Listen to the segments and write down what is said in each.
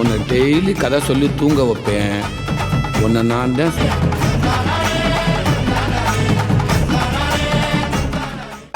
உன்னை டெய்லி கதை சொல்லி தூங்க வைப்பேன். உன்னை நான் தான்.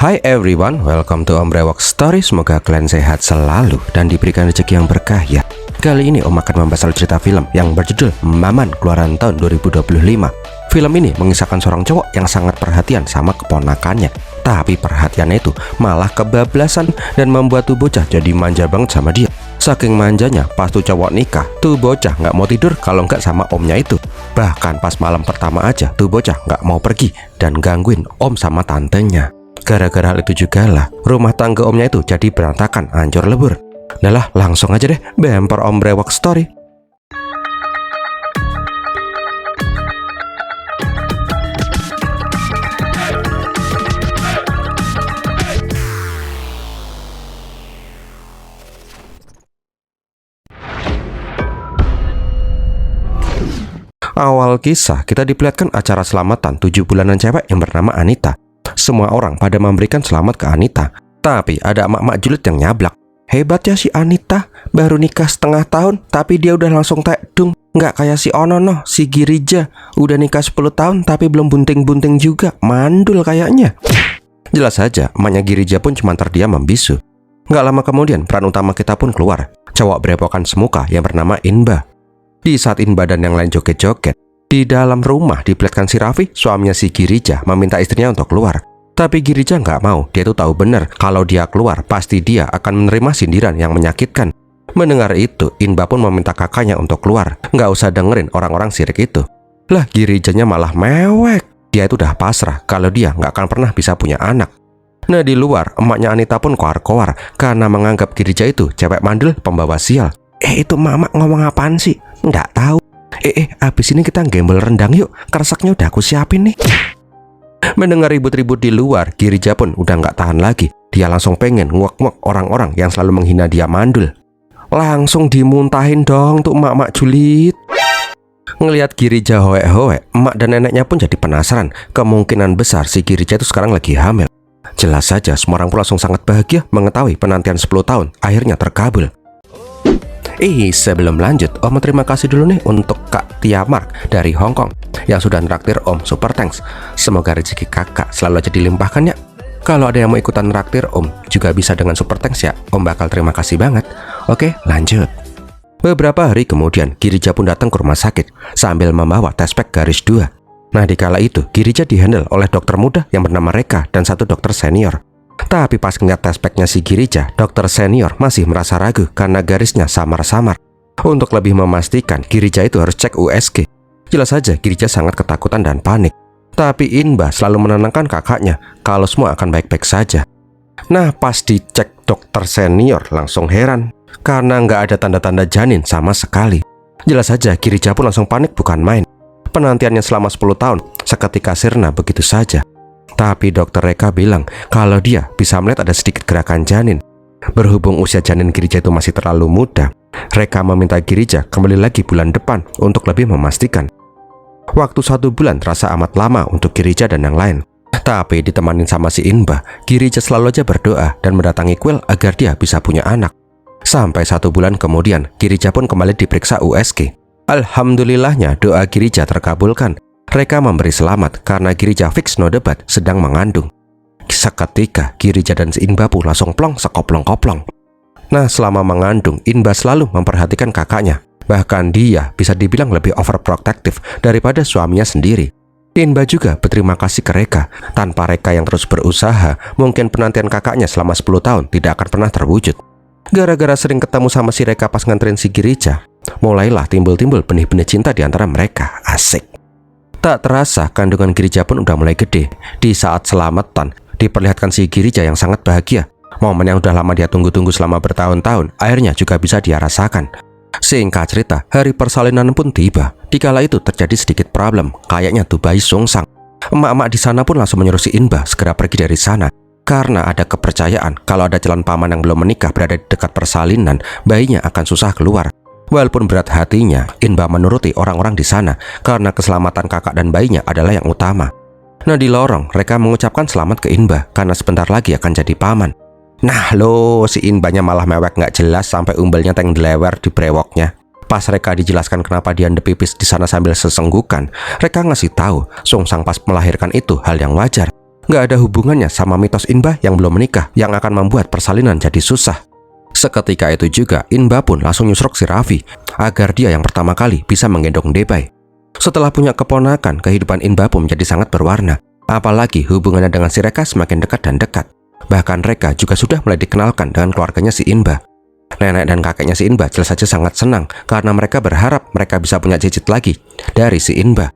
Hai everyone, welcome to Om Brewok Story. Semoga kalian sehat selalu dan diberikan rezeki yang berkah ya. Kali ini Om akan membahas cerita film yang berjudul Maman, keluaran tahun 2025. Film ini mengisahkan seorang cowok yang sangat perhatian sama keponakannya. Tapi perhatiannya itu malah kebablasan dan membuat tuh bocah jadi manja banget sama dia. Saking manjanya, pas tuh cowok nikah, tuh bocah nggak mau tidur kalau nggak sama omnya itu. Bahkan pas malam pertama aja, tuh bocah nggak mau pergi dan gangguin om sama tantenya. Gara-gara hal itu juga lah, rumah tangga omnya itu jadi berantakan, hancur lebur. Nah lah, langsung aja deh, bemper Om Brewok Story. Awal kisah, kita diperlihatkan acara selamatan 7 bulanan cewek yang bernama Anita. Semua orang pada memberikan selamat ke Anita. Tapi ada emak-emak julid yang nyablak. Hebat ya si Anita, baru nikah setengah tahun, tapi dia udah langsung tekdung. Nggak kayak si Onono, si Girija. Udah nikah 10 tahun, tapi belum bunting-bunting juga. Mandul kayaknya. Jelas saja, emaknya Girija pun cuma terdiam membisu. Nggak lama kemudian, peran utama kita pun keluar. Cowok berepokan semuka yang bernama Inba. Di saat Inba dan yang lain joget-joget, di dalam rumah diperlihatkan si Raffi, suaminya si Girija, meminta istrinya untuk keluar. Tapi Girija nggak mau, dia tuh tahu benar kalau dia keluar, pasti dia akan menerima sindiran yang menyakitkan. Mendengar itu, Inba pun meminta kakaknya untuk keluar. Nggak usah dengerin orang-orang sirik itu. Lah, Girijanya malah mewek. Dia itu udah pasrah kalau dia nggak akan pernah bisa punya anak. Nah, di luar, emaknya Anita pun koar-koar karena menganggap Girija itu cewek mandul pembawa sial. Itu mama ngomong apaan sih? Nggak tahu. Abis ini kita gembel rendang yuk. Keresaknya udah aku siapin nih. Mendengar ribut-ribut di luar, Girija pun udah nggak tahan lagi. Dia langsung pengen nguak-nguak orang-orang yang selalu menghina dia mandul. Langsung dimuntahin dong tuh emak-emak julid. Ngelihat Girija hoek-hoek, emak dan neneknya pun jadi penasaran. Kemungkinan besar si Girija itu sekarang lagi hamil. Jelas saja semua orang pun langsung sangat bahagia mengetahui penantian 10 tahun akhirnya terkabul. Sebelum lanjut, Om terima kasih dulu nih untuk Kak Tia Mark dari Hong Kong yang sudah nraktir Om super thanks. Semoga rezeki kakak selalu aja dilimpahkan ya. Kalau ada yang mau ikutan nraktir Om juga bisa dengan super thanks ya. Om bakal terima kasih banget. Oke, lanjut. Beberapa hari kemudian, Girija pun datang ke rumah sakit sambil membawa tespek garis 2. Nah, dikala itu Girija dihandle oleh dokter muda yang bernama Reka dan satu dokter senior. Tapi pas ngeliat tespeknya si Girija, dokter senior masih merasa ragu karena garisnya samar-samar. Untuk lebih memastikan, Girija itu harus cek USG. Jelas saja Girija sangat ketakutan dan panik. Tapi Inba selalu menenangkan kakaknya kalau semua akan baik-baik saja. Nah, pas dicek dokter senior langsung heran karena nggak ada tanda-tanda janin sama sekali. Jelas saja Girija pun langsung panik bukan main. Penantiannya selama 10 tahun seketika sirna begitu saja. Tapi dokter Reka bilang kalau dia bisa melihat ada sedikit gerakan janin. Berhubung usia janin Girija itu masih terlalu muda, Reka meminta Girija kembali lagi bulan depan untuk lebih memastikan. Waktu 1 bulan terasa amat lama untuk Girija dan yang lain. Tapi ditemanin sama si Inba, Girija selalu aja berdoa dan mendatangi kuil agar dia bisa punya anak. Sampai 1 bulan kemudian, Girija pun kembali diperiksa USG. Alhamdulillahnya doa Girija terkabulkan. Reka memberi selamat karena Girija fix no debat sedang mengandung. Seketika Girija dan si Inba pun langsung plong sekoplong-koplong. Nah, selama mengandung, Inba selalu memperhatikan kakaknya. Bahkan dia bisa dibilang lebih overprotective daripada suaminya sendiri. Inba juga berterima kasih ke Reka. Tanpa Reka yang terus berusaha, mungkin penantian kakaknya selama 10 tahun tidak akan pernah terwujud. Gara-gara sering ketemu sama si Reka pas nganterin si Girija, mulailah timbul-timbul benih-benih cinta di antara mereka. Asik. Tak terasa kandungan Girija pun udah mulai gede. Di saat selamatan, diperlihatkan si Girija yang sangat bahagia. Momen yang udah lama dia tunggu-tunggu selama bertahun-tahun, akhirnya juga bisa dia rasakan. Singkat cerita, hari persalinan pun tiba. Dikala itu terjadi sedikit problem, kayaknya tuh bayi sungsang. Emak-emak di sana pun langsung menyuruh si Inba segera pergi dari sana. Karena ada kepercayaan kalau ada calon paman yang belum menikah berada di dekat persalinan, bayinya akan susah keluar. Walaupun berat hatinya, Inba menuruti orang-orang di sana karena keselamatan kakak dan bayinya adalah yang utama. Nah, di lorong, mereka mengucapkan selamat ke Inba karena sebentar lagi akan jadi paman. Nah lo, si Inbanya malah mewek nggak jelas sampai umbelnya teng delewer di brewoknya. Pas Reka dijelaskan kenapa dia pipis di sana sambil sesenggukan, Reka ngasih tahu Sungsang pas melahirkan itu hal yang wajar. Nggak ada hubungannya sama mitos Inba yang belum menikah yang akan membuat persalinan jadi susah. Seketika itu juga Inba pun langsung nyusruk si Raffi agar dia yang pertama kali bisa menggendong Debai. Setelah punya keponakan, kehidupan Inba pun menjadi sangat berwarna. Apalagi hubungannya dengan si Reka semakin dekat dan dekat. Bahkan Reka juga sudah mulai dikenalkan dengan keluarganya si Inba. Nenek dan kakeknya si Inba jelas saja sangat senang karena mereka berharap mereka bisa punya cicit lagi dari si Inba.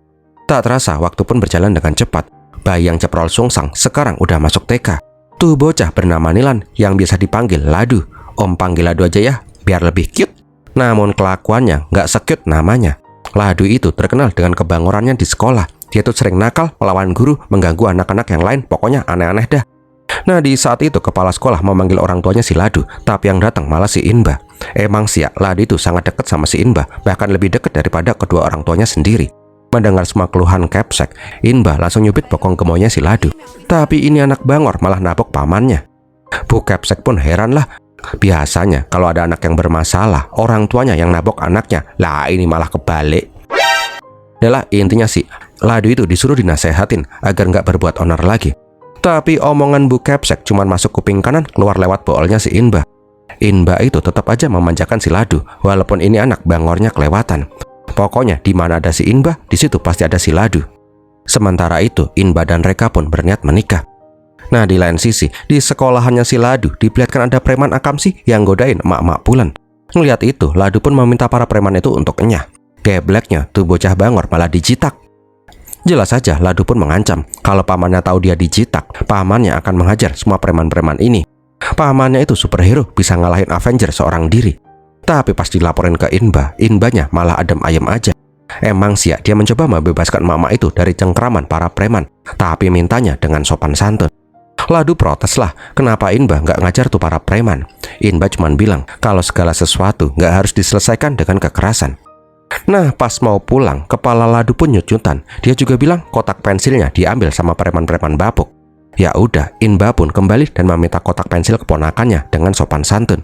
Tak terasa waktu pun berjalan dengan cepat. Bayi yang ceprol Sungsang sekarang udah masuk TK. Tuh bocah bernama Nilan yang biasa dipanggil Ladu. Om panggil Ladu aja ya, biar lebih cute. Namun kelakuannya nggak se-cute namanya. Ladu itu terkenal dengan kebangorannya di sekolah. Dia tuh sering nakal, melawan guru, mengganggu anak-anak yang lain, pokoknya aneh-aneh dah. Nah di saat itu kepala sekolah memanggil orang tuanya si Ladu, tapi yang datang malah si Inba. Emang sih ya, Ladu itu sangat dekat sama si Inba, bahkan lebih dekat daripada kedua orang tuanya sendiri. Mendengar semua keluhan Kepsek, Inba langsung nyubit bokong gemoynya si Ladu. Tapi ini anak bangor malah nabok pamannya. Bu Kepsek pun heran lah. Biasanya kalau ada anak yang bermasalah, orang tuanya yang nabok anaknya. Lah ini malah kebalik. Adalah intinya sih, Ladu itu disuruh dinasehatin agar nggak berbuat onar lagi. Tapi omongan Bu Kepsek cuma masuk kuping kanan, keluar lewat boolnya si Inba. Inba itu tetap aja memanjakan si Ladu, walaupun ini anak bangornya kelewatan. Pokoknya di mana ada si Inba, di situ pasti ada si Ladu. Sementara itu, Inba dan Reka pun berniat menikah. Nah di lain sisi, di sekolahannya si Ladu diperlihatkan ada preman akamsi yang godain emak-emak bulan. Ngeliat itu, Ladu pun meminta para preman itu untuk enyah. Gebleknya, tuh bocah bangor malah dijitak. Jelas saja Ladu pun mengancam kalau pamannya tahu dia dijitak, pamannya akan menghajar semua preman-preman ini. Pamannya itu superhero, bisa ngalahin Avenger seorang diri. Tapi pas dilaporin ke Inba, Inbanya malah adem ayem aja. Emang sih ya, dia mencoba membebaskan mama itu dari cengkraman para preman, tapi mintanya dengan sopan santun. Ladu protes lah, kenapa Inba nggak ngajar tuh para preman. Inba cuma bilang kalau segala sesuatu nggak harus diselesaikan dengan kekerasan. Nah pas mau pulang, kepala Ladu pun nyut-nyutan. Dia juga bilang kotak pensilnya diambil sama preman-preman bapuk. Ya udah, Inba pun kembali dan meminta kotak pensil keponakannya dengan sopan santun.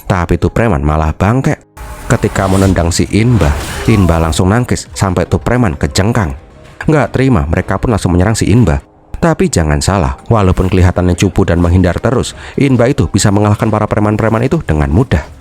Tapi tuh preman malah bangke. Ketika menendang si Inba, Inba langsung nangkis sampai tuh preman kejengkang. Nggak terima, mereka pun langsung menyerang si Inba. Tapi jangan salah, walaupun kelihatannya cupu dan menghindar terus, Inba itu bisa mengalahkan para preman-preman itu dengan mudah.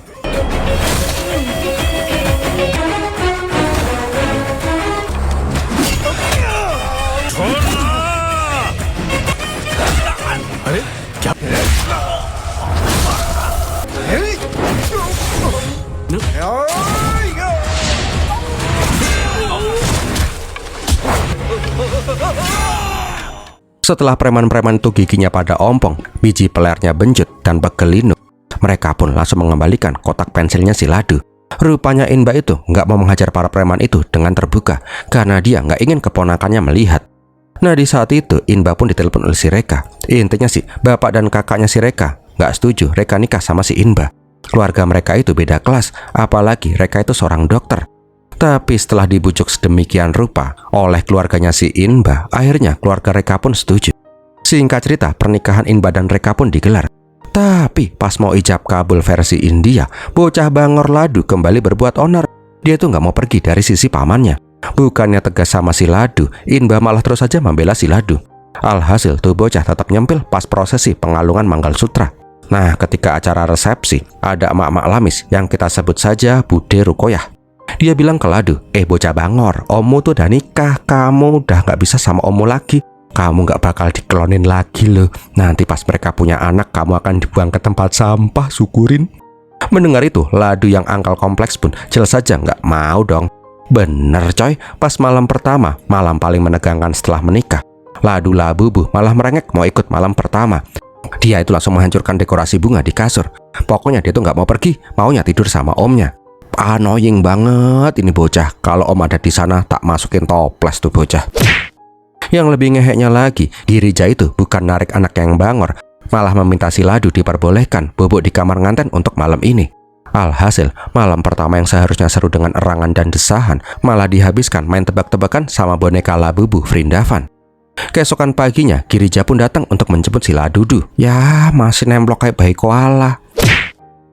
Setelah preman-preman itu giginya pada ompong, biji pelernya benjut dan begelinuk, mereka pun langsung mengembalikan kotak pensilnya si Ladu. Rupanya Inba itu nggak mau menghajar para preman itu dengan terbuka karena dia nggak ingin keponakannya melihat. Nah di saat itu Inba pun ditelepon oleh si Reka. Intinya sih bapak dan kakaknya si Reka nggak setuju Reka nikah sama si Inba. Keluarga mereka itu beda kelas, apalagi Reka itu seorang dokter. Tapi setelah dibujuk sedemikian rupa oleh keluarganya si Inba, akhirnya keluarga Reka pun setuju. Singkat cerita, pernikahan Inba dan Reka pun digelar. Tapi pas mau ijab kabul versi India, bocah bangor Ladu kembali berbuat onar. Dia tuh nggak mau pergi dari sisi pamannya. Bukannya tegas sama si Ladu, Inba malah terus saja membela si Ladu. Alhasil tuh bocah tetap nyempil pas prosesi pengalungan Manggalsutra. Nah ketika acara resepsi, ada emak-emak lamis yang kita sebut saja Bude Rukoyah. Dia bilang ke Ladu, bocah bangor, ommu tuh udah nikah, kamu udah gak bisa sama ommu lagi. Kamu gak bakal diklonin lagi loh. Nanti pas mereka punya anak, kamu akan dibuang ke tempat sampah, syukurin. Mendengar itu, Ladu yang angkal kompleks pun jelas saja gak mau dong. Bener coy, pas malam pertama, malam paling menegangkan setelah menikah, Ladu Labubu malah merengek mau ikut malam pertama. Dia itu langsung menghancurkan dekorasi bunga di kasur. Pokoknya dia tuh gak mau pergi, maunya tidur sama omnya. Annoying banget ini bocah. Kalau om ada di sana tak masukin toples tuh bocah. Yang lebih ngeheknya lagi, Girija itu bukan narik anak yang bangor, malah meminta si Ladu diperbolehkan bobok di kamar nganten untuk malam ini. Alhasil, malam pertama yang seharusnya seru dengan erangan dan desahan, malah dihabiskan main tebak-tebakan sama boneka Labubu Vrindavan. Keesokan paginya, Girija pun datang untuk menjemput si Ladudu. Ya, masih nemplok kayak bayi koala.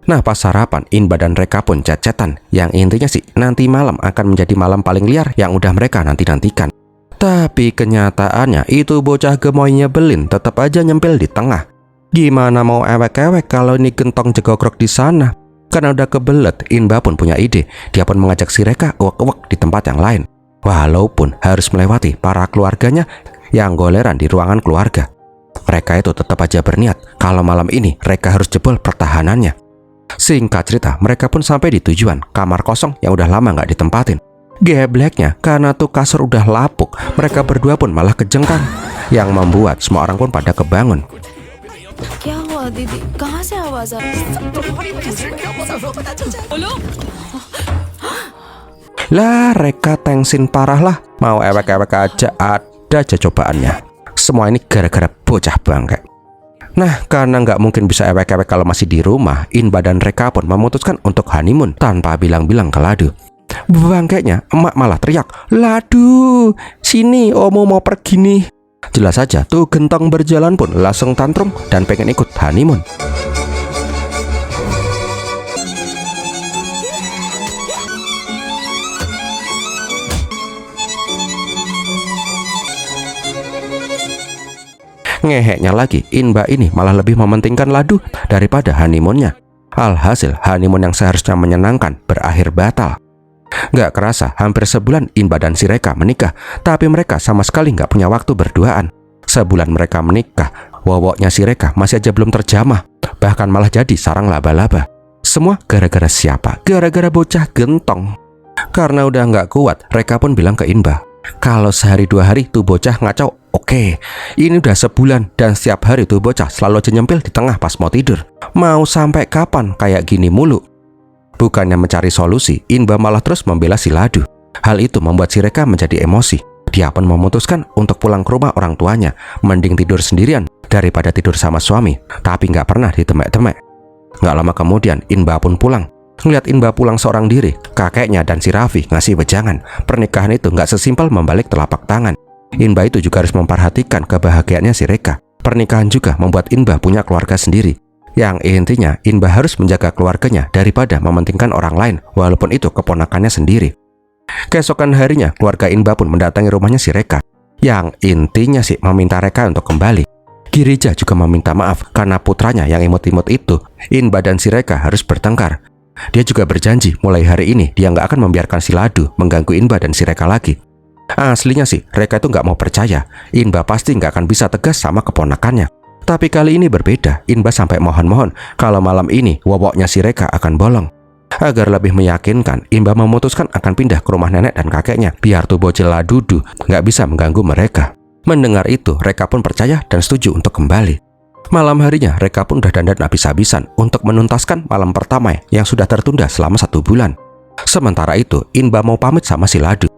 Nah pas sarapan, Inba dan Reka pun chat-chatan. Yang intinya sih, nanti malam akan menjadi malam paling liar yang udah mereka nanti-nantikan. Tapi kenyataannya itu bocah gemoy nyebelin tetap aja nyempil di tengah. Gimana mau ewek-ewek kalau ini gentong jegogrok di sana? Karena udah kebelet, Inba pun punya ide. Dia pun mengajak si Reka uwek-uwek di tempat yang lain. Walaupun harus melewati para keluarganya yang goleran di ruangan keluarga. Mereka itu tetap aja berniat kalau malam ini Reka harus jebol pertahanannya. Singkat cerita, mereka pun sampai di tujuan, kamar kosong yang udah lama nggak ditempatin. Gebleknya, karena tuh kasur udah lapuk, mereka berdua pun malah kejengkang, yang membuat semua orang pun pada kebangun. क्या हुआ दीदी कहाँ से आवाज आ Lah, Reka tengsin parah lah, mau ewek-ewek aja ada aja cobaannya. Semua ini gara-gara bocah bangke. Nah, karena nggak mungkin bisa ewek-ewek kalau masih di rumah, Inba dan Reka pun memutuskan untuk honeymoon tanpa bilang-bilang ke Ladu. Bangkainya, emak malah teriak, "Ladu, sini Omo mau pergi nih." Jelas saja tuh gentong berjalan pun langsung tantrum dan pengen ikut honeymoon. Ngeheknya lagi, Inba ini malah lebih mementingkan Ladu daripada honeymoonnya. Alhasil, honeymoon yang seharusnya menyenangkan berakhir batal. Gak kerasa, hampir sebulan Inba dan si Reka menikah, tapi mereka sama sekali gak punya waktu berduaan. Sebulan mereka menikah, wowoknya si Reka masih aja belum terjamah, bahkan malah jadi sarang laba-laba. Semua gara-gara siapa? Gara-gara bocah gentong. Karena udah gak kuat, Reka pun bilang ke Inba, kalau sehari 2 hari tuh bocah ngaco, oke. Ini udah sebulan dan setiap hari tuh bocah selalu aja nyempil di tengah pas mau tidur. Mau sampai kapan kayak gini mulu? Bukannya mencari solusi, Inba malah terus membela si Ladu. Hal itu membuat si Reka menjadi emosi. Dia pun memutuskan untuk pulang ke rumah orang tuanya. Mending tidur sendirian daripada tidur sama suami, tapi nggak pernah ditemek-temek. Nggak lama kemudian, Inba pun pulang. Ngeliat Inba pulang seorang diri, kakeknya dan si Raffi ngasih wejangan. Pernikahan itu nggak sesimpel membalik telapak tangan. Inba itu juga harus memperhatikan kebahagiaannya si Reka. Pernikahan juga membuat Inba punya keluarga sendiri. Yang intinya, Inba harus menjaga keluarganya daripada mementingkan orang lain, walaupun itu keponakannya sendiri. Keesokan harinya, keluarga Inba pun mendatangi rumahnya si Reka. Yang intinya sih meminta Reka untuk kembali. Girija juga meminta maaf karena putranya yang imut-imut itu. Inba dan si Reka harus bertengkar. Dia juga berjanji mulai hari ini dia nggak akan membiarkan si Ladu mengganggu Inba dan si Reka lagi. Aslinya sih, Reka itu nggak mau percaya. Inba pasti nggak akan bisa tegas sama keponakannya. Tapi kali ini berbeda. Inba sampai mohon-mohon kalau malam ini wowoknya si Reka akan bolong. Agar lebih meyakinkan, Inba memutuskan akan pindah ke rumah nenek dan kakeknya biar tuh bocil Ladudu nggak bisa mengganggu mereka. Mendengar itu, Reka pun percaya dan setuju untuk kembali. Malam harinya, Reka pun udah dandan habis-habisan untuk menuntaskan malam pertama yang sudah tertunda selama 1 bulan. Sementara itu, Inba mau pamit sama si Ladu.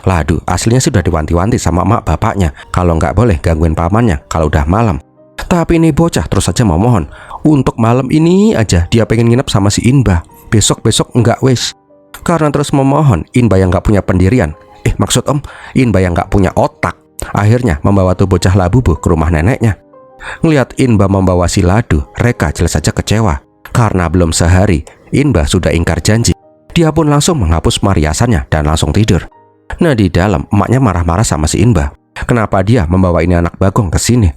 Ladu aslinya sudah diwanti-wanti sama emak bapaknya kalau nggak boleh gangguin pamannya kalau udah malam. Tapi ini bocah terus saja memohon. Untuk malam ini aja dia pengen nginep sama si Inba. Besok-besok enggak wes. Karena terus memohon, Inba yang nggak punya pendirian. Maksud om, Inba yang nggak punya otak. Akhirnya membawa tuh bocah labubu ke rumah neneknya. Ngeliat Inba membawa si Ladu, Reka jelas saja kecewa. Karena belum sehari, Inba sudah ingkar janji. Dia pun langsung menghapus mariasannya dan langsung tidur. Nah di dalam, emaknya marah-marah sama si Inba. Kenapa dia membawa ini anak bagong ke sini?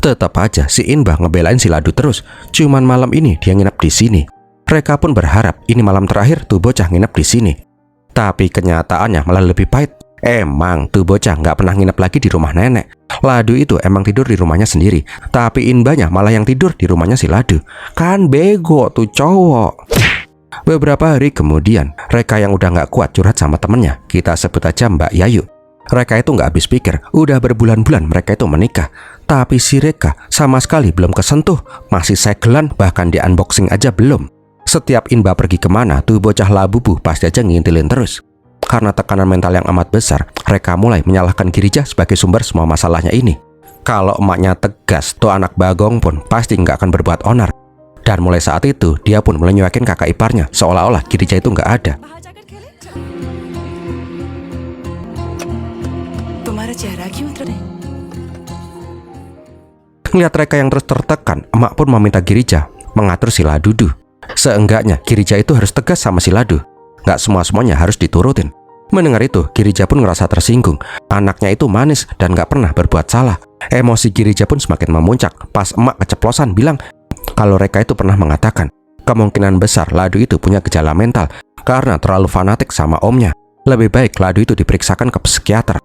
Tetap aja si Inba ngebelain si Ladu terus. Cuman malam ini dia nginep di sini. Reka pun berharap ini malam terakhir tuh bocah nginep di sini. Tapi kenyataannya malah lebih pahit. Emang tuh bocah nggak pernah nginep lagi di rumah nenek. Ladu itu emang tidur di rumahnya sendiri. Tapi Inbanya malah yang tidur di rumahnya si Ladu. Kan bego tuh cowok. Beberapa hari kemudian, Reka yang udah nggak kuat curhat sama temennya. Kita sebut aja Mbak Yayu. Reka itu nggak habis pikir, udah berbulan-bulan mereka itu menikah. Tapi si Reka sama sekali belum kesentuh, masih segelan, bahkan di unboxing aja belum. Setiap Inba pergi kemana, tuh bocah labubu pasti aja ngintilin terus. Karena tekanan mental yang amat besar, Reka mulai menyalahkan Girija sebagai sumber semua masalahnya ini. Kalau emaknya tegas, tuh anak bagong pun pasti nggak akan berbuat onar. Dan mulai saat itu, dia pun mulai nyuekin kakak iparnya, seolah-olah Girija itu nggak ada. Ngeliat Reka yang terus tertekan, emak pun meminta Girija mengatur si Ladudu. Seenggaknya Girija itu harus tegas sama si Ladu. Nggak semua-semuanya harus diturutin. Mendengar itu, Girija pun ngerasa tersinggung. Anaknya itu manis dan nggak pernah berbuat salah. Emosi Girija pun semakin memuncak pas emak keceplosan bilang kalau Reka itu pernah mengatakan kemungkinan besar Ladu itu punya gejala mental karena terlalu fanatik sama omnya. Lebih baik Ladu itu diperiksakan ke psikiater.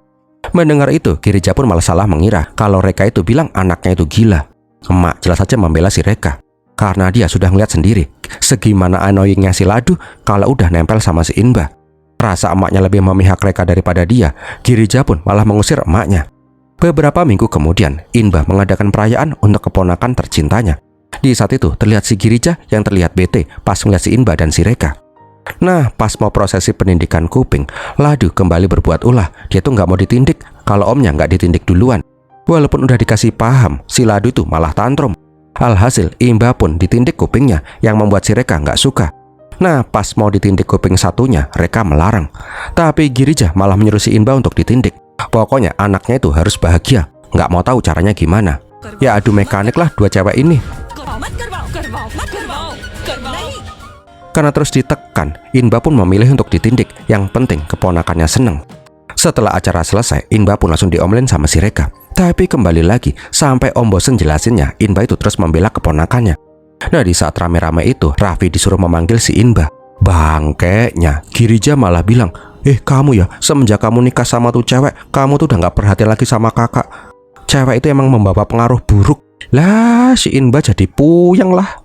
Mendengar itu, Girija pun malah salah mengira kalau Reka itu bilang anaknya itu gila. Emak jelas saja membela si Reka karena dia sudah ngeliat sendiri segimana annoyingnya si Ladu kalau udah nempel sama si Inba. Rasa emaknya lebih memihak Reka daripada dia, Girija pun malah mengusir emaknya. Beberapa minggu kemudian, Inba mengadakan perayaan untuk keponakan tercintanya. Di saat itu terlihat si Girija yang terlihat bete pas ngeliat si Inba dan si Reka. Nah, pas mau prosesi pendidikan kuping, Ladu kembali berbuat ulah. Dia tuh nggak mau ditindik kalau omnya nggak ditindik duluan. Walaupun udah dikasih paham, si Ladu tuh malah tantrum. Alhasil, Inba pun ditindik kupingnya yang membuat si Reka nggak suka. Nah, pas mau ditindik kuping satunya, Reka melarang. Tapi Girija malah menyuruh si Inba untuk ditindik. Pokoknya anaknya itu harus bahagia. Nggak mau tahu caranya gimana. Ya adu mekanik lah dua cewek ini. Karena terus ditekan, Inba pun memilih untuk ditindik. Yang penting keponakannya seneng. Setelah acara selesai, Inba pun langsung diomelin sama si Reka. Tapi kembali lagi, sampai Om bosen jelasinnya, Inba itu terus membela keponakannya. Nah, di saat rame-rame itu, Raffi disuruh memanggil si Inba. Bangkeknya, Girija malah bilang, kamu ya, semenjak kamu nikah sama tuh cewek, kamu tuh udah gak perhatian lagi sama kakak. Cewek itu emang membawa pengaruh buruk. Lah, si Inba jadi puyeng lah.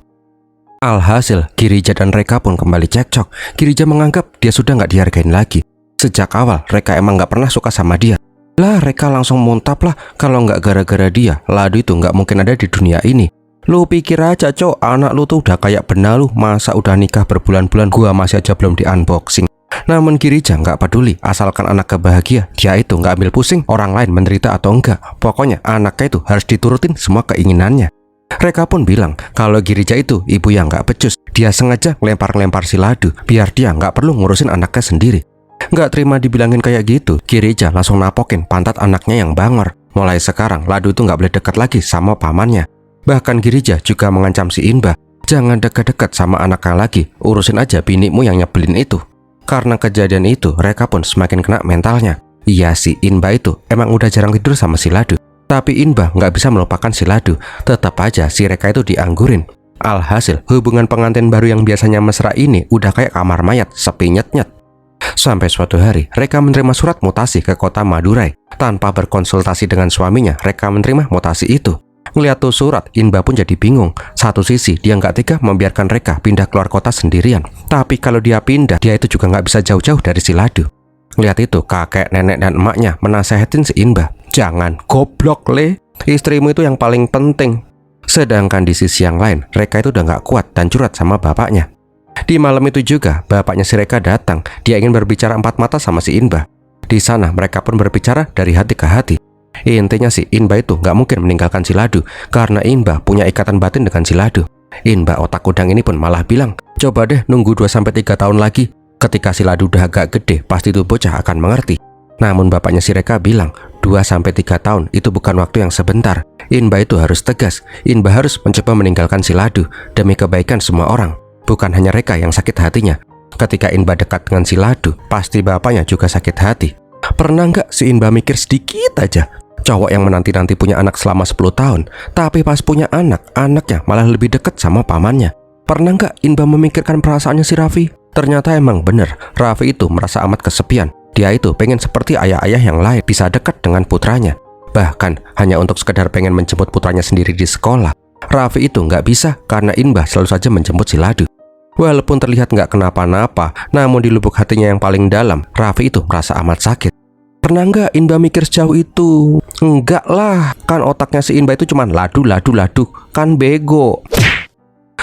Alhasil, Girija dan Reka pun kembali cekcok. Girija menganggap dia sudah gak dihargain lagi. Sejak awal, Reka emang gak pernah suka sama dia. Lah, Reka langsung muntap lah. Kalau gak gara-gara dia, Ladu itu gak mungkin ada di dunia ini. Lu pikir aja, Cok, anak lu tuh udah kayak benalu. Masa udah nikah berbulan-bulan, gua masih aja belum di-unboxing. Namun Girija nggak peduli, asalkan anaknya bahagia. Dia itu nggak ambil pusing orang lain menderita atau enggak. Pokoknya anaknya itu harus diturutin semua keinginannya. Reka pun bilang kalau Girija itu ibu yang nggak becus. Dia sengaja ngelempar-ngelempar si Ladu biar dia nggak perlu ngurusin anaknya sendiri. Nggak terima dibilangin kayak gitu, Girija langsung napokin pantat anaknya yang bangor. Mulai sekarang Ladu itu nggak boleh dekat lagi sama pamannya. Bahkan Girija juga mengancam si Inba, jangan dekat-dekat sama anaknya lagi, urusin aja binimu yang nyebelin itu. Karena kejadian itu, Reka pun semakin kena mentalnya. Iya, si Inba itu emang udah jarang tidur sama si Ladu. Tapi Inba nggak bisa melupakan si Ladu. Tetap aja si Reka itu dianggurin. Alhasil, hubungan pengantin baru yang biasanya mesra ini udah kayak kamar mayat, sepi nyet-nyet. Sampai suatu hari, Reka menerima surat mutasi ke kota Madurai. Tanpa berkonsultasi dengan suaminya, Reka menerima mutasi itu. Ngeliat tuh surat, Inba pun jadi bingung. Satu sisi, dia nggak tega membiarkan Reka pindah keluar kota sendirian. Tapi kalau dia pindah, dia itu juga nggak bisa jauh-jauh dari si Ladu. Ngeliat itu, kakek, nenek, dan emaknya menasehatin si Inba. Jangan goblok, Le. Istrimu itu yang paling penting. Sedangkan di sisi yang lain, Reka itu udah nggak kuat dan curhat sama bapaknya. Di malam itu juga, bapaknya si Reka datang. Dia ingin berbicara empat mata sama si Inba. Di sana, mereka pun berbicara dari hati ke hati. Intinya si Inba itu nggak mungkin meninggalkan si Ladu karena Inba punya ikatan batin dengan si Ladu. Inba otak udang ini pun malah bilang, coba deh nunggu 2-3 tahun lagi. Ketika si Ladu udah agak gede, pasti tuh bocah akan mengerti. Namun bapaknya si Reka bilang, 2-3 tahun itu bukan waktu yang sebentar. Inba itu harus tegas. Inba harus mencoba meninggalkan si Ladu demi kebaikan semua orang. Bukan hanya Reka yang sakit hatinya. Ketika Inba dekat dengan si Ladu, pasti bapaknya juga sakit hati. Pernah nggak si Inba mikir sedikit aja? Cowok yang menanti-nanti punya anak selama 10 tahun, tapi pas punya anak, anaknya malah lebih dekat sama pamannya. Pernah nggak Inba memikirkan perasaannya si Raffi? Ternyata emang bener, Raffi itu merasa amat kesepian. Dia itu pengen seperti ayah-ayah yang lain, bisa dekat dengan putranya. Bahkan hanya untuk sekedar pengen menjemput putranya sendiri di sekolah. Raffi itu nggak bisa karena Inba selalu saja menjemput si Ladu. Walaupun terlihat nggak kenapa-napa, namun di lubuk hatinya yang paling dalam, Raffi itu merasa amat sakit. Pernah nggak Inba mikir sejauh itu? Enggak lah, kan otaknya si Inba itu cuma Ladu, kan bego.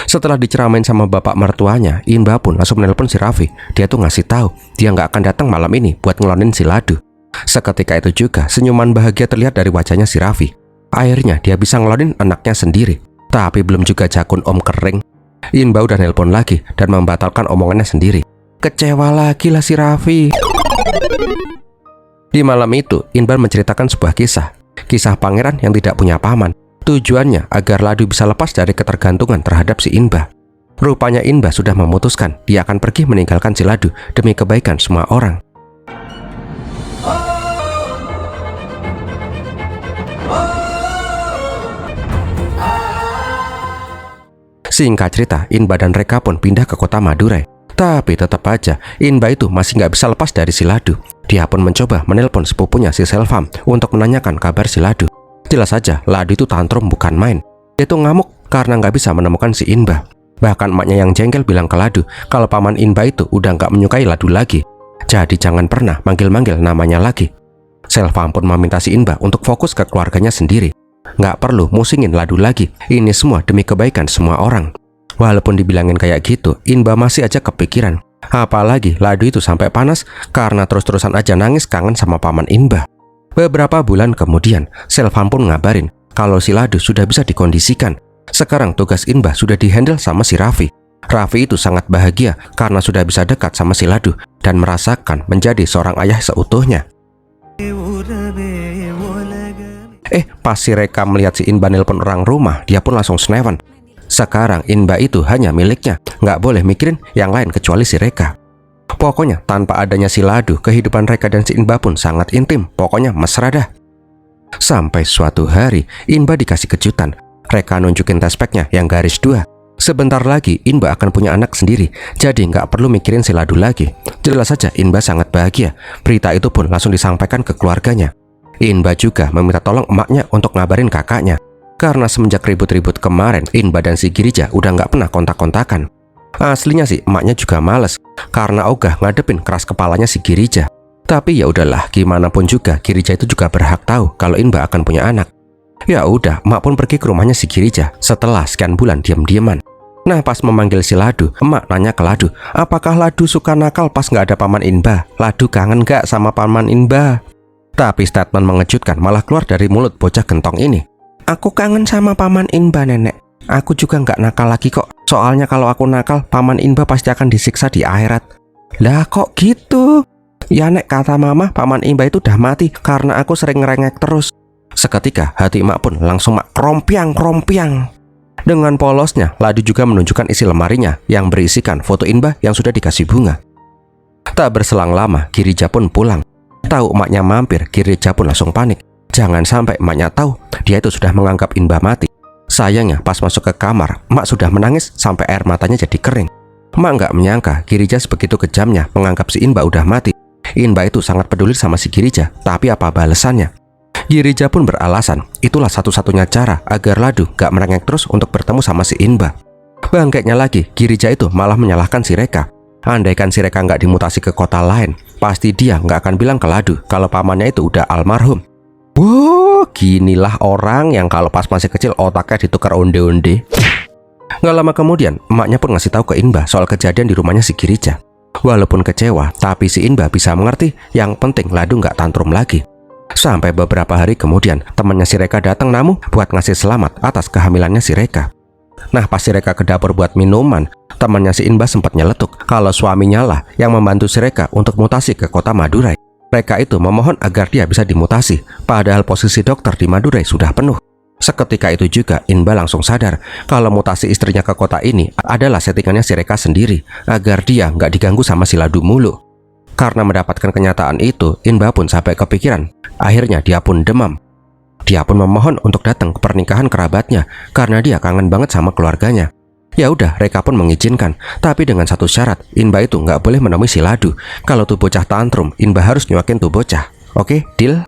Setelah diceramain sama bapak mertuanya, Inba pun langsung menelpon si Raffi. Dia tuh ngasih tahu dia nggak akan datang malam ini buat ngelonin si Ladu. Seketika itu juga senyuman bahagia terlihat dari wajahnya si Raffi. Akhirnya dia bisa ngelonin anaknya sendiri. Tapi belum juga jakun om kering, Inba udah nelpon lagi dan membatalkan omongannya sendiri. Kecewa lagi lah si Raffi. Di malam itu, Inba menceritakan sebuah kisah pangeran yang tidak punya paman. Tujuannya agar Ladu bisa lepas dari ketergantungan terhadap si Inba. Rupanya Inba sudah memutuskan dia akan pergi meninggalkan si Ladu demi kebaikan semua orang. Singkat cerita, Inba dan Reka pun pindah ke kota Madurai. Tapi tetap aja, Inba itu masih nggak bisa lepas dari si Ladu. Dia pun mencoba menelpon sepupunya si Selvam untuk menanyakan kabar si Ladu. Jelas saja, Ladu itu tantrum bukan main. Dia tuh ngamuk karena nggak bisa menemukan si Inba. Bahkan emaknya yang jengkel bilang ke Ladu kalau paman Inba itu udah nggak menyukai Ladu lagi. Jadi jangan pernah manggil-manggil namanya lagi. Selvam pun meminta si Inba untuk fokus ke keluarganya sendiri. Nggak perlu musingin Ladu lagi. Ini semua demi kebaikan semua orang. Walaupun dibilangin kayak gitu, Inba masih aja kepikiran. Apalagi Ladu itu sampai panas karena terus-terusan aja nangis kangen sama paman Inba. Beberapa bulan kemudian, Selvam pun ngabarin kalau si Ladu sudah bisa dikondisikan. Sekarang tugas Inba sudah dihandle sama si Raffi. Raffi itu sangat bahagia karena sudah bisa dekat sama si Ladu dan merasakan menjadi seorang ayah seutuhnya. Pas si Reka melihat si Inba nelpon orang rumah, dia pun langsung senewan. Sekarang Inba itu hanya miliknya, nggak boleh mikirin yang lain kecuali si Reka. Pokoknya tanpa adanya si Ladu, kehidupan Reka dan si Inba pun sangat intim, pokoknya mesra dah. Sampai suatu hari, Inba dikasih kejutan. Reka nunjukin tespeknya yang garis 2. Sebentar lagi Inba akan punya anak sendiri, jadi nggak perlu mikirin si Ladu lagi. Jelas saja Inba sangat bahagia. Berita itu pun langsung disampaikan ke keluarganya. Inba juga meminta tolong emaknya untuk ngabarin kakaknya. Karena semenjak ribut-ribut kemarin, Inba dan si Girija udah nggak pernah kontak-kontakan. Aslinya sih emaknya juga males, karena ogah ngadepin keras kepalanya si Girija. Tapi ya udahlah, gimana pun juga Girija itu juga berhak tahu kalau Inba akan punya anak. Ya udah, emak pun pergi ke rumahnya si Girija setelah sekian bulan diam-diaman. Nah, pas memanggil si Ladu, emak nanya ke Ladu, apakah Ladu suka nakal pas nggak ada paman Inba? Ladu kangen nggak sama paman Inba? Tapi statement mengejutkan malah keluar dari mulut bocah gentong ini. Aku kangen sama paman Inba, nenek. Aku juga nggak nakal lagi kok. Soalnya kalau aku nakal, paman Inba pasti akan disiksa di akhirat. Lah kok gitu? Ya nek, kata mama, paman Inba itu udah mati karena aku sering ngerengek terus. Seketika hati emak pun langsung krompiang. Dengan polosnya, Ladu juga menunjukkan isi lemarinya yang berisikan foto Inba yang sudah dikasih bunga. Tak berselang lama, Girija pun pulang. Tahu emaknya mampir, Girija pun langsung panik. Jangan sampai emaknya tahu dia itu sudah menganggap Inba mati. Sayangnya pas masuk ke kamar, emak sudah menangis sampai air matanya jadi kering. Emak nggak menyangka Girija sebegitu kejamnya menganggap si Inba udah mati. Inba itu sangat peduli sama si Girija, tapi apa balasannya? Girija pun beralasan, itulah satu-satunya cara agar Ladu gak merengek terus untuk bertemu sama si Inba. Bangkeknya lagi, Girija itu malah menyalahkan si Reka. Andaikan si Reka nggak dimutasi ke kota lain, pasti dia nggak akan bilang ke Ladu kalau pamannya itu udah almarhum. Wow, ginilah orang yang kalau pas masih kecil otaknya ditukar onde-onde. Nggak lama kemudian, emaknya pun ngasih tahu ke Inba soal kejadian di rumahnya si Girija. Walaupun kecewa, tapi si Inba bisa mengerti, yang penting Ladu nggak tantrum lagi. Sampai beberapa hari kemudian, temannya si Reka datang namu buat ngasih selamat atas kehamilannya si Reka. Nah, pas si Reka ke dapur buat minuman, temannya si Inba sempat nyeletuk kalau suaminya lah yang membantu si Reka untuk mutasi ke kota Madurai. Reka itu memohon agar dia bisa dimutasi, padahal posisi dokter di Madurai sudah penuh. Seketika itu juga Inba langsung sadar kalau mutasi istrinya ke kota ini adalah settingannya si Reka sendiri agar dia nggak diganggu sama si Ladu mulu. Karena mendapatkan kenyataan itu, Inba pun sampai kepikiran. Akhirnya dia pun demam. Dia pun memohon untuk datang ke pernikahan kerabatnya karena dia kangen banget sama keluarganya. Ya udah, Reka pun mengizinkan, tapi dengan satu syarat, Inba itu nggak boleh menemui si Ladu. Kalau tuh bocah tantrum, Inba harus nyuakin tuh bocah. Oke, deal?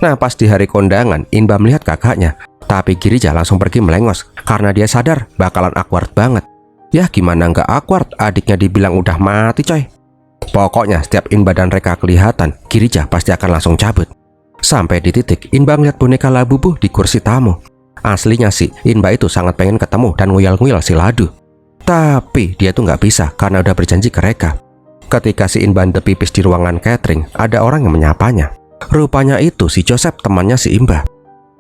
Nah, pas di hari kondangan, Inba melihat kakaknya, tapi Girija langsung pergi melengos karena dia sadar bakalan awkward banget. Ya gimana nggak awkward, adiknya dibilang udah mati coy. Pokoknya setiap Inba dan Reka kelihatan, Girija pasti akan langsung cabut. Sampai di titik Inba ngeliat boneka Labubu di kursi tamu. Aslinya sih Inba itu sangat pengen ketemu dan nguyal-nguyal si Ladu. Tapi dia tuh nggak bisa karena udah berjanji ke Reka. Ketika si Inba pipis di ruangan catering, ada orang yang menyapanya. Rupanya itu si Joseph, temannya si Inba.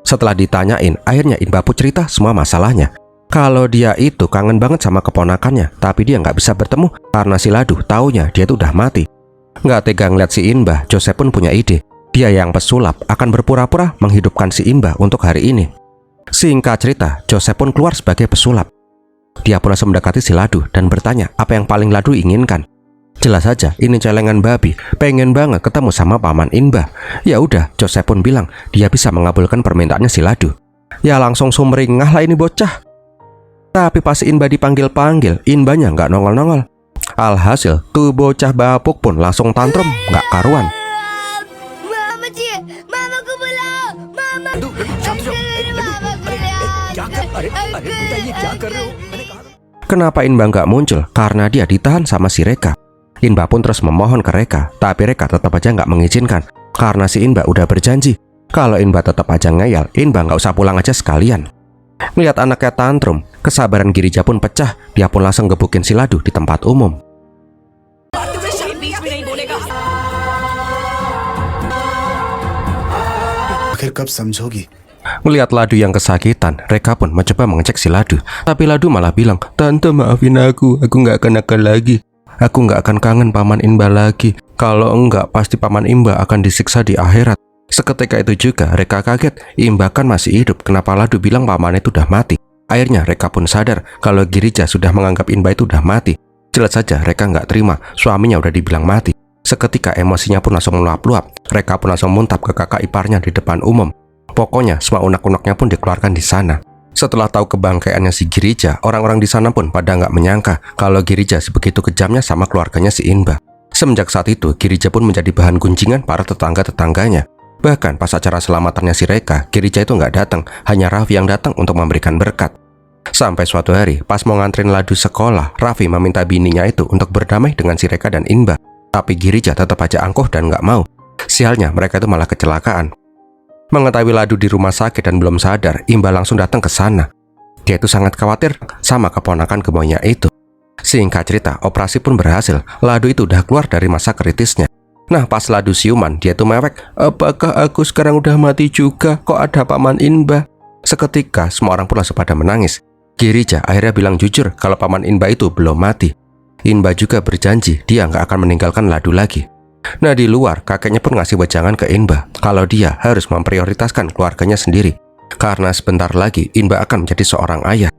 Setelah ditanyain, akhirnya Inba pun cerita semua masalahnya. Kalau dia itu kangen banget sama keponakannya, tapi dia nggak bisa bertemu karena si Ladu taunya dia tuh udah mati. Nggak tega ngeliat si Inba, Joseph pun punya ide. Dia yang pesulap akan berpura-pura menghidupkan si Inba untuk hari ini. Singkat cerita, Joseph pun keluar sebagai pesulap. Dia pun langsung mendekati si Ladu dan bertanya apa yang paling Ladu inginkan. Jelas saja ini celengan babi, pengen banget ketemu sama Paman Inba. Ya udah, Joseph pun bilang dia bisa mengabulkan permintaannya si Ladu. Ya langsung sumringah lah ini bocah. Tapi pas Inba dipanggil-panggil, Inbanya nggak nongol-nongol. Alhasil, tuh bocah bapuk pun langsung tantrum, nggak karuan. Kenapa Inba nggak muncul? Karena dia ditahan sama si Reka. Inba pun terus memohon ke Reka, tapi Reka tetap aja nggak mengizinkan. Karena si Inba udah berjanji, kalau Inba tetap aja ngeyel, Inba nggak usah pulang aja sekalian. Melihat anaknya tantrum, kesabaran Girija pun pecah. Dia pun langsung gebukin si Ladu di tempat umum. आखिर कब समझोगी? Melihat Ladu yang kesakitan, Reka pun mencoba mengecek si Ladu. Tapi Ladu malah bilang, "Tante maafin aku nggak akan nakal lagi. Aku nggak akan kangen Paman Inba lagi. Kalau enggak, pasti Paman Inba akan disiksa di akhirat." Seketika itu juga Reka kaget, Inba kan masih hidup, kenapa Ladu bilang paman itu udah mati? Akhirnya Reka pun sadar kalau Girija sudah menganggap Inba itu udah mati. Jelas saja Reka nggak terima, suaminya udah dibilang mati. Seketika emosinya pun langsung meluap-luap. Reka pun langsung muntap ke kakak iparnya di depan umum. Pokoknya semua unek-uneknya pun dikeluarkan di sana. Setelah tahu kebangkaiannya si Girija, orang-orang di sana pun pada nggak menyangka kalau Girija sebegitu kejamnya sama keluarganya si Inba. Semenjak saat itu, Girija pun menjadi bahan gunjingan para tetangga-tetangganya. Bahkan pas acara selamatannya si Reka, Girija itu nggak datang, hanya Raffi yang datang untuk memberikan berkat. Sampai suatu hari, pas mau nganterin Ladu sekolah, Raffi meminta bininya itu untuk berdamai dengan si Reka dan Inba. Tapi Girija tetap aja angkuh dan nggak mau. Sialnya, mereka itu malah kecelakaan. Mengetahui Ladu di rumah sakit dan belum sadar, Inba langsung datang ke sana. Dia itu sangat khawatir sama keponakan gemoynya itu. Singkat cerita, operasi pun berhasil. Ladu itu udah keluar dari masa kritisnya. Nah, pas Ladu siuman, dia tuh mewek, "Apakah aku sekarang udah mati juga? Kok ada Paman Inba?" Seketika, semua orang pun langsung pada menangis. Girija akhirnya bilang jujur kalau Paman Inba itu belum mati. Inba juga berjanji dia nggak akan meninggalkan Ladu lagi. Nah, di luar, kakeknya pun ngasih wejangan ke Inba kalau dia harus memprioritaskan keluarganya sendiri. Karena sebentar lagi Inba akan menjadi seorang ayah.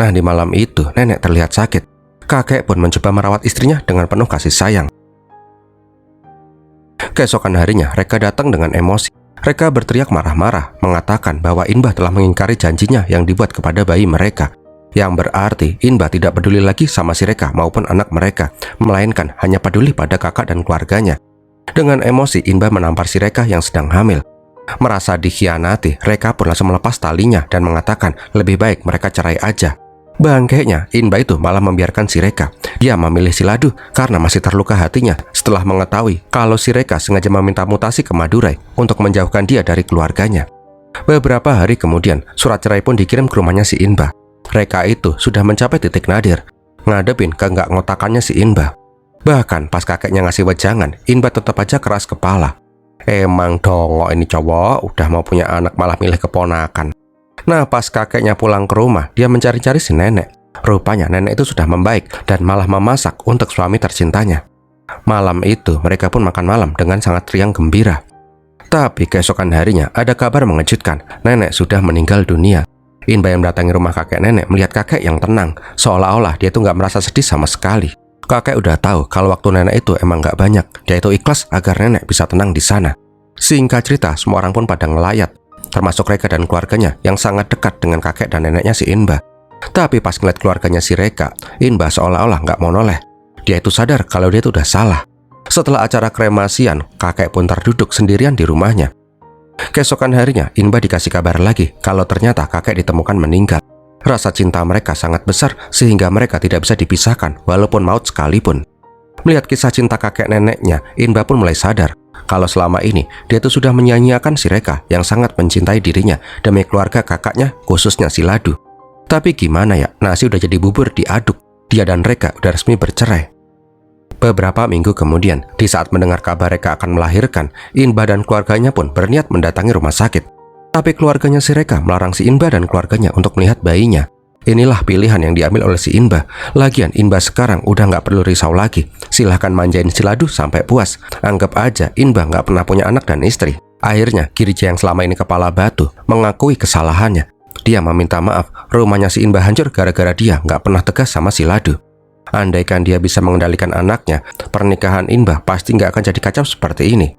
Nah, di malam itu, nenek terlihat sakit. Kakek pun mencoba merawat istrinya dengan penuh kasih sayang. Keesokan harinya, Reka datang dengan emosi. Reka berteriak marah-marah, mengatakan bahwa Inba telah mengingkari janjinya yang dibuat kepada bayi mereka. Yang berarti Inba tidak peduli lagi sama si Reka maupun anak mereka, melainkan hanya peduli pada kakak dan keluarganya. Dengan emosi, Inba menampar si Reka yang sedang hamil. Merasa dikhianati, Reka pun langsung melepas talinya dan mengatakan lebih baik mereka cerai aja. Bangkainya, Inba itu malah membiarkan si Reka. Dia memilih si Ladu karena masih terluka hatinya setelah mengetahui kalau si Reka sengaja meminta mutasi ke Madurai untuk menjauhkan dia dari keluarganya. Beberapa hari kemudian, surat cerai pun dikirim ke rumahnya si Inba. Reka itu sudah mencapai titik nadir, ngadepin ke nggak ngotakannya si Inba. Bahkan pas kakeknya ngasih wejangan, Inba tetap aja keras kepala. Emang dongok ini cowok, udah mau punya anak malah milih keponakan. Nah, pas kakeknya pulang ke rumah, dia mencari-cari si nenek. Rupanya nenek itu sudah membaik dan malah memasak untuk suami tercintanya. Malam itu, mereka pun makan malam dengan sangat riang gembira. Tapi keesokan harinya, ada kabar mengejutkan, nenek sudah meninggal dunia. Inba yang mendatangi rumah kakek nenek melihat kakek yang tenang, seolah-olah dia itu nggak merasa sedih sama sekali. Kakek udah tahu kalau waktu nenek itu emang nggak banyak, dia itu ikhlas agar nenek bisa tenang di sana. Singkat cerita, semua orang pun pada ngelayat, termasuk Reka dan keluarganya yang sangat dekat dengan kakek dan neneknya si Inba. Tapi pas ngeliat keluarganya si Reka, Inba seolah-olah nggak mau noleh. Dia itu sadar kalau dia itu udah salah. Setelah acara kremasian, kakek pun terduduk sendirian di rumahnya. Keesokan harinya, Inba dikasih kabar lagi kalau ternyata kakek ditemukan meninggal. Rasa cinta mereka sangat besar sehingga mereka tidak bisa dipisahkan walaupun maut sekalipun. Melihat kisah cinta kakek neneknya, Inba pun mulai sadar kalau selama ini dia itu sudah menyia-nyiakan si Reka yang sangat mencintai dirinya demi keluarga kakaknya, khususnya si Ladu. Tapi gimana ya, nasi udah jadi bubur diaduk. Dia dan Reka udah resmi bercerai. Beberapa minggu kemudian, di saat mendengar kabar Reka akan melahirkan, Inba dan keluarganya pun berniat mendatangi rumah sakit. Tapi keluarganya si Reka melarang si Inba dan keluarganya untuk melihat bayinya. Inilah pilihan yang diambil oleh si Inba. Lagian Inba sekarang udah nggak perlu risau lagi. Silahkan manjain si Ladu sampai puas. Anggap aja Inba nggak pernah punya anak dan istri. Akhirnya Girija yang selama ini kepala batu mengakui kesalahannya. Dia meminta maaf, rumahnya si Inba hancur gara-gara dia nggak pernah tegas sama si Ladu. Andaikan dia bisa mengendalikan anaknya, pernikahan Inba pasti nggak akan jadi kacau seperti ini.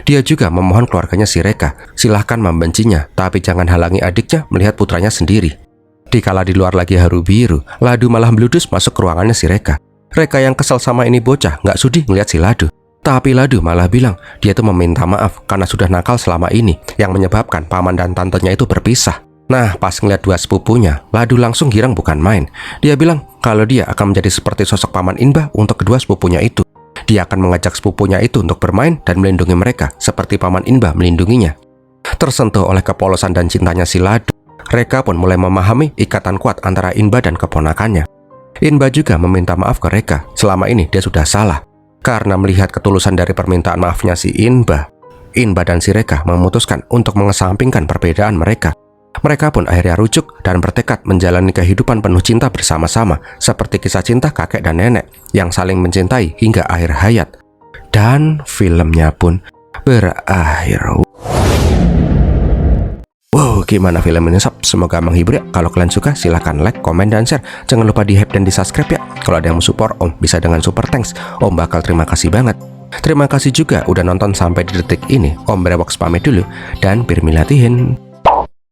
Dia juga memohon keluarganya si Reka, silahkan membencinya, tapi jangan halangi adiknya melihat putranya sendiri. Dikala di luar lagi haru biru, Ladu malah meludus masuk ke ruangannya si Reka. Reka yang kesal sama ini bocah nggak sudi ngeliat si Ladu. Tapi Ladu malah bilang dia tuh meminta maaf karena sudah nakal selama ini, yang menyebabkan paman dan tantenya itu berpisah. Nah, pas ngeliat dua sepupunya, Ladu langsung girang bukan main. Dia bilang kalau dia akan menjadi seperti sosok paman Inba untuk kedua sepupunya itu. Dia akan mengajak sepupunya itu untuk bermain dan melindungi mereka seperti paman Inba melindunginya. Tersentuh oleh kepolosan dan cintanya si Ladu, Reka pun mulai memahami ikatan kuat antara Inba dan keponakannya. Inba juga meminta maaf ke Reka, selama ini dia sudah salah. Karena melihat ketulusan dari permintaan maafnya si Inba dan si Reka memutuskan untuk mengesampingkan perbedaan mereka. Mereka pun akhirnya rujuk dan bertekad menjalani kehidupan penuh cinta bersama-sama, seperti kisah cinta kakek dan nenek yang saling mencintai hingga akhir hayat. Dan filmnya pun berakhir. Wow, gimana film ini sob? Semoga menghibur ya. Kalau kalian suka silahkan like, komen, dan share. Jangan lupa di hype dan di subscribe ya. Kalau ada yang mau support Om bisa dengan super thanks. Om bakal terima kasih banget. Terima kasih juga udah nonton sampai di detik ini. Om Brewoks pamit dulu dan Birmilatihin.